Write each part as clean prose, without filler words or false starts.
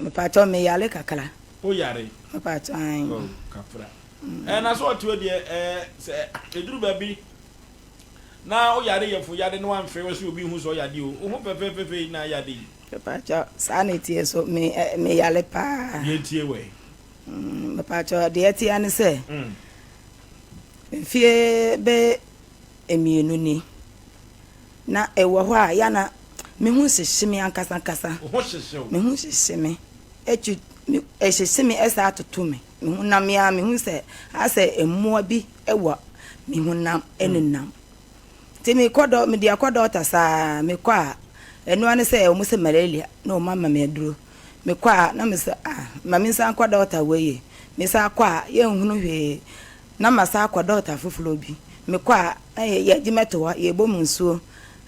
Me pacho me yale kakala. O yare. Me pacho ai. Oh, kafra. Na so to de se eduru ba bi. Na o yare ye fu yare no amfre wo se obi hu so yade o. O hu pepe na yade. Me pacho sa na tie so me yale pa. Ye tie we. Me pacho de tie ane se. Fie be emienu ni. Na ewo ho a ya na me hu hyehyeme ankasa kasa. Ho hyehye. Me hu hyehyeme. Echu hyehyeme esa atoto me. Me hu nam ya me hu se ase emmoa bi ewo me hu nam enenam. Ti me kodo me dia kodo tasa me kwa enu ane se o mu se malaria na o mama me aduro. Me kwa na me se mama nsa kodo ta weye. Me sa kwa ye hunu hwe na masa kodo ta fufulo bi. Me kwa ye gimeto ye bom nsuo.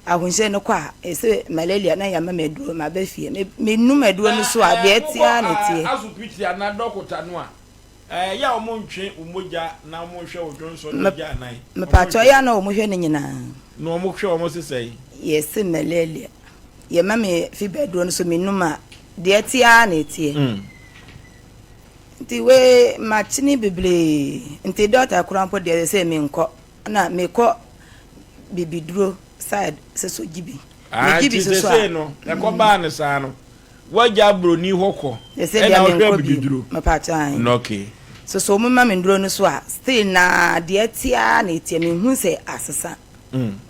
Ahunse no kwa ese malaria na ya mama aduro ma ba fie me num aduro no so a de atia na tie asupiti ana dokota no a ya o mo ntwe umoja na mo hwe odwonso no ja nan me pacho ya na o mo hwe ne nyina no mo hwe o mo sesai yes malaria ye mama fi beduro no so me num a de atia na tie nti we machini beble nti doctor kurampo de se me nko na me ko bibiduro side so gibi gibi so no e ko ba ne sa no waja broni hoko e na o bibiduro mapata no okay so mo ma me nduro no so a still na de atia na etie me hu se asesa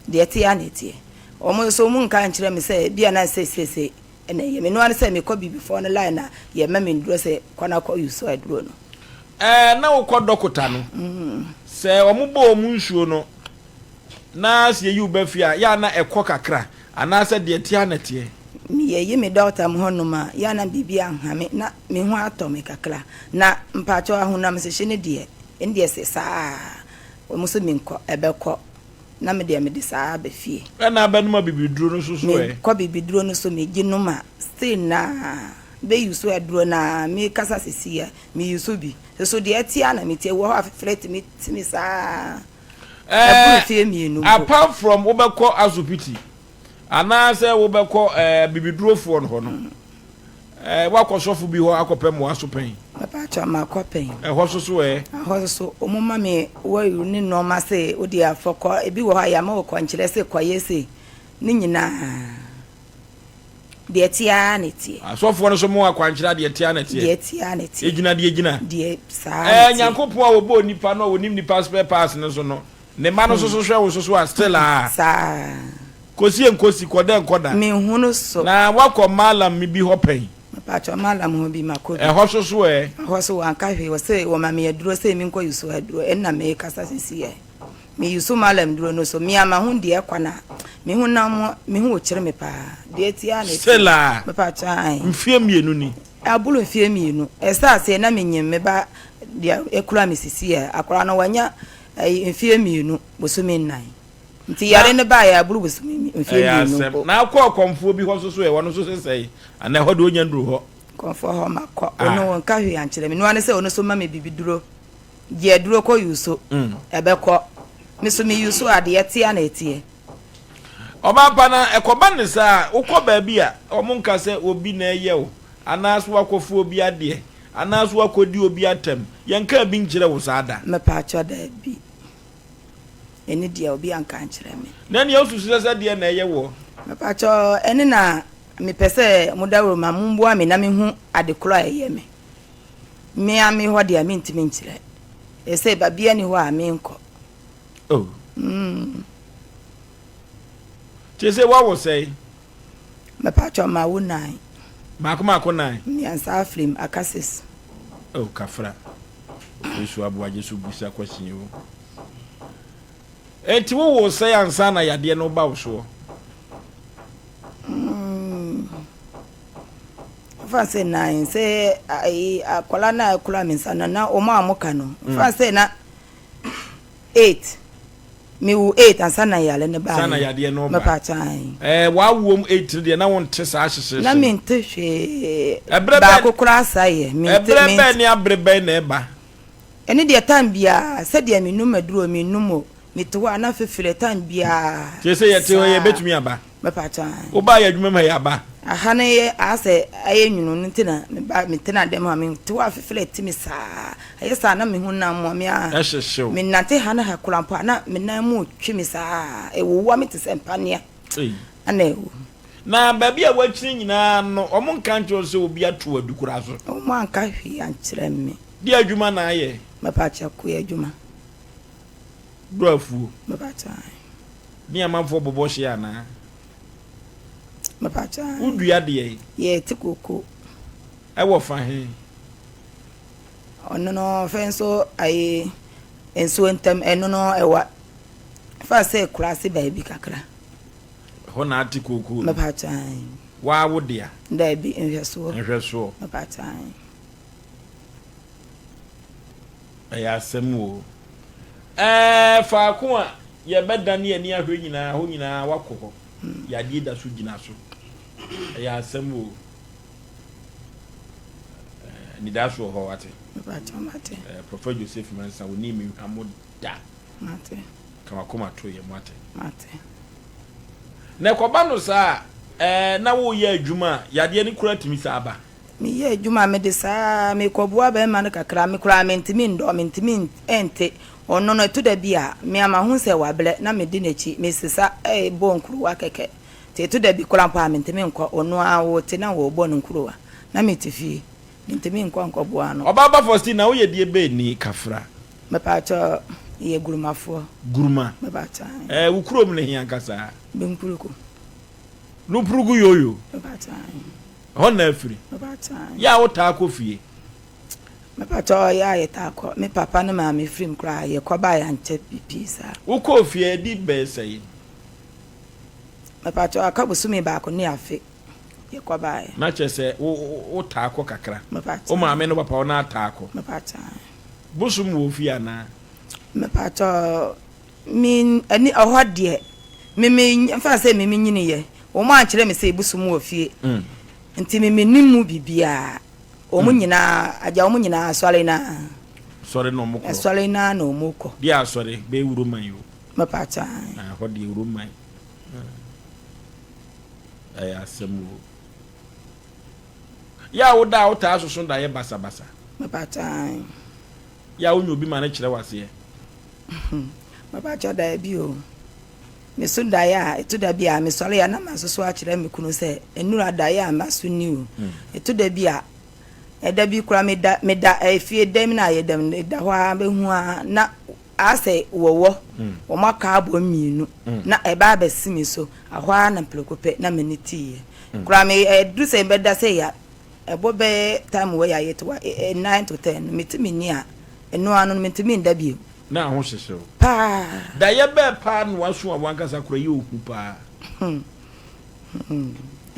de atia na etie o mo so mu nka nkire me se bia na se ene ye me no an se me ko bibi for no line na ye ma me nduro se kwana ko use aduro no na wo ko dokota no se o mo bo mu nsuo no na se yu ba fia ya na ekọ kakra ana se de tia na tie mi ye me doctor mo honuma ya na bibia anhame na me hu atome kakra na mpacho ahuna me se hye ne de ndie se saa o mo so me nko ebekọ na me de saa ba fie na ba no ma bibiduro no so ko bibiduro no so me ginuma still na be yuso aduro na me kasa sesia me yuso bi so de tia na me tie wo afret me timi saa apart from obeko azupiti ana se obeko bibiduro fo no no wakosofu bi ho akopem wo asopen papa chama kopen ho so ho so omuma me wo ni no ma se odi afoko ebi wo ha ya ma wo kwankyere se kwayese ni nyina de tia na tie asofo no so mo akwankyere de tia na tie ejina de saa nyankopon a obo nipa no onim nipa spare pass no so no ne ma no so hwe wo so still saa kosi enkosi koda nkoda me hunu so na wakọ malam mi bi hopen pacho malam ho bi makobi ho so anka hwe wo se wo ma me aduro se mi nko yuso aduro enna me kasa sisi me yuso malam duro no so me ama hu de kwana me hu na me hu okire me pa de tia na stella pacho ai mfie mienu ni abulu mfie mienu esa se na me nyem me ba de ekura me sisi akora no wanya mfie mienu bosumi nnan nti yare ne ba ya abulu bosumi mfie mienu na akọ komfo bi ho so e wono so sesei ana ho de onya nduru ho komfo ho makọ ono nka hwe ankire me no ane se ono so ma me bibiduro je duro ko yuso ebekọ me so me yuso ade etia na etie oba pa na ekoba ne sa ukọ ba bi a omo nka se obi na eye o ana so akọfo obi ade ana so akodi obi atem yenka bi nkire wo saada me pa acho da bi eni dia obi anka nkire me na ne osusu se de na eye wo me pa acho eni na me pese mudawro ma mumbu ami na me hu adekoro eye me ami ho de ami ntimi nkire ese ba bia ni ho a me nko oh Chese wa wo say me pa acho ma wo nine Mako nine. Mi ansa film akasis. Oh kafra. Yesu abu ajesu bisa question yo. Enti wo say ansa na yade no ba wo so. Fa say nine say ai akola na akula minsa na o ma amoka no. Fa say na 8. Mi wo 8 ansa na yale ne ba. Sana yade no ba. Me pa chan. Wa wo 8 de na won te sa hyehye. Na mi nte hwe. Ba kokura asaye. Mi nte mi. Ebrebe ni abrebe na eba. Eni de time bia se de mi num aduro mi num mi to ana fefere time bia. Chese ye te o ye betumi aba. Me pa chan. Wo ba ya adwuma ma ya aba. aha na ye ase aye nwunu ntina me tina dem ha me to afefele timi saa aye saa na me hu na mo me a me nante ha na ha kurampa na me na mu twimi saa e wo wa me te sempania ana e na baby a wachiri nyina no omo nka ncho se obi ato adukura so omo anka hwi ankyere me di adwuma na aye mapacha ku adwuma brofu mapacha ni amafo bobo hye ana mapacha udua de ye tikoko e wo fa he ono no fenso aye enso entem eno no ewa fa se klase baby kakra ho na atikoko mapacha wa wodia nda bi enhweso mapacha aya semu fa ko a ye bedane ye ni ahwe nyina ho nyina wakoko ya die da so gina so aya semu ni da so ho wate mate Prophet Joseph Mansa woni mi amoda mate kama koma to ye mate na koba no sa na wo ye adwuma ya de ni kura timi sa aba mi ye adwuma me de sa me koboa be ma no kakra me kura mentimi ndo mentimi ente ono no to da bia me ama hu se wabre na me de nachi me sisa bo nkuru wa keke te to da bi kura pa mentimi nko ono a wo te na wo bo nkuru wa na me tifi mentimi nko boa no obaba fosti na wo ye de be ni kafra me pa cho ye gurumafo guruma me ba cha wo kuro mu ne hian kasa be nkuruku no purugu yoyo me ba cha hona afiri me ba cha ya wo ta akofie me pa cho ya ye ta akọ me papa ne ma me film kra ye koba ya nche pipisa wo kofie di be sei me pa cho akabusu me ba ko ne afi ye koba ya na chese wo ta akọ kakra me pa cha o ma me no papa wo na ta akọ me pa cha busum wo fi ana me pa cho min ani ohode me fa se me nyini ye wo ma kire me se busum wo fie nti me nimu bibia o mu nyina aja o mu nyina asore na sore no moko asore na no moko dia asore be wuro man yo me pa cha ho di wuro man ay asemu ya wo da wo ta asoso da ye basa basa me pa cha ya wo nyobi ma na kire wase me pa cha da bi o me so da ya eto da bia me sore ya na masoso a kire me kunu se enura da ya maso ni o eto da bia eda bi kura me da efie dem na ye dem da ho a be hu a na ase wowo o maka abo mienu na eba abesimi so aho a na plekope na meniti kura me edu se be da se ya ebo be time we ya yeto 9 to 10 mitimi ni a eno anu mitimi nda bi na ho hyehyɛ pa da ye be pa no waso a wankasa kura ye oku pa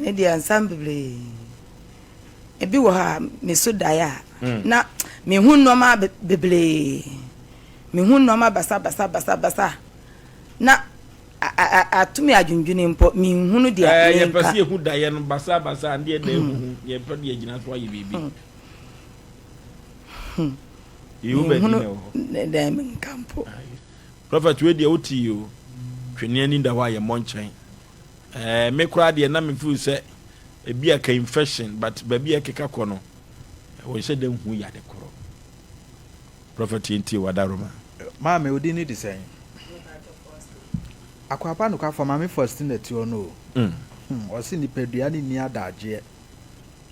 e di ensemble ebi wo ha me so da ya na me hu no ma beble me hu no ma basa na atumi adwundwune mpo me hu no dia ye pese ye hu da ye no basa ande da hu ye pe de gina so aye bibi you be ni da me kampo prophet we de oti yo twene ani da wa ye monchen me kura de na me fu se ebi aka infection but baby akeka kono wo se dem hu ya de koro prophet nti wadaroma ma me odi ni design akwapa no kwa for ma me first na ti ono o si ni pedua ni adaje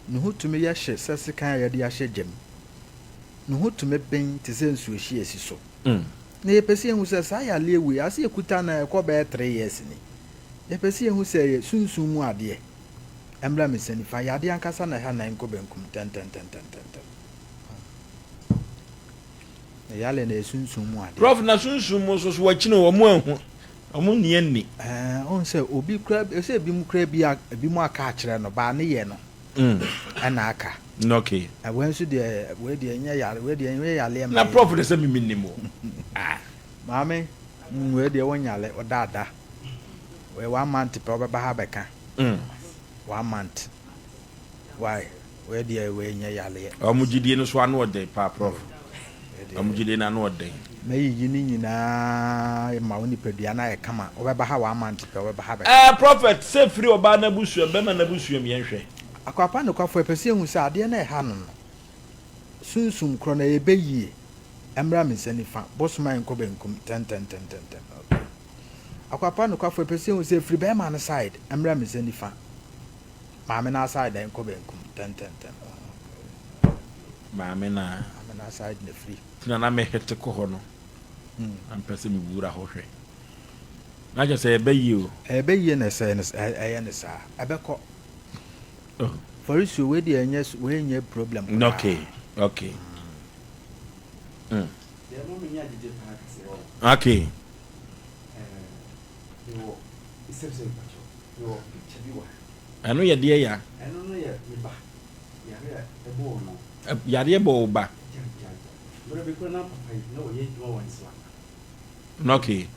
no hutumi ye hye sese kan ye de ahye gem no hutumi ben ti se nsuo hye esi so na ye pese hu se sa ya lewe ase ekuta na ekọ be 3 years ni ye pese hu se ye sunsun mu ade embra me seni fa yade ankasa na ha na enko benkum ten yale na sunsun mu ade prof na sunsun mu so wakine wo mu ahu omu nie ni on se obi kra se bi mu kra bi mu aka akire no ba ne ye no ana aka okay awen so de we de nya yale we de nya yale na prof de se mi minimo maame we de wonyale odada we 1 month pe obeba ha beka 1 month why we de we nya yale omugidie no so anu ode pa prof amugide na no den me yi ni nyina ma woni pedua na e kama obeba ha wa amant pe obeba ha prophet say free oba na busu be ma na busu mi enhwe akwapa no kwafo pese hu se ade na e ha no sunsum kro na ebeyi emra me sanifa bosman nko benkum ten akwapa no kwafo pese hu se free be ma na side emra me sanifa maame na side nko benkum ten maame na side na free na me hete ko ho no am pese mi bura ho hwe na je se ebeyi na se eye ne sa abeko for you we dey enye problem okay okay there no me nya did part okay yo isebse pacho yo picture bi wa anu ye de ya anu no ye ba ya ebo no yare bo ba bro be ko na papa no ye do one sla okay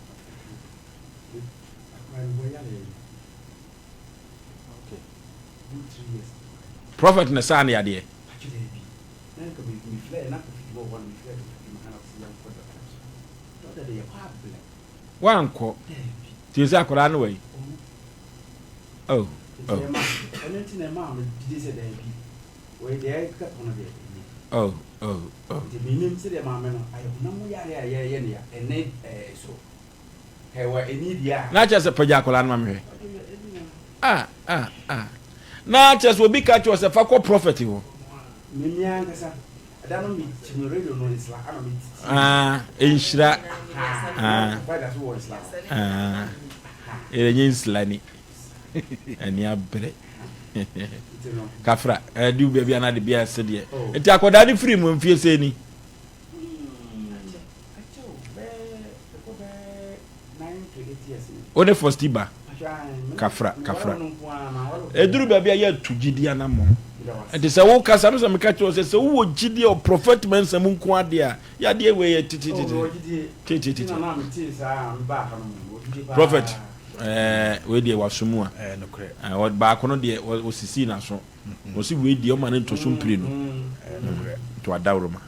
prophet na sa na yade wanko tiese akora no wai oh minim se de maame no ayo na mo yare aye ne ya ene so hewa eni dia na chese paja akora no mamhwe na chese obi ka cho se fa ko prophet ho mimi angasa adano mi chimo radio no isla ana mi enshira bada so wo isla enyi islani ani abre kafra du bia na de bia se de enti akoda ni free mu mfie se ni one first iba kafra eduru bia ya tugidi anamo enti se wo kasa no se me ka cho se wo gidi o prophet man se mu nko ade a ya de we ye titi prophet we de wasumu a no ba kono de osisi na so o si we de o ma ne to so mpire no to adawroma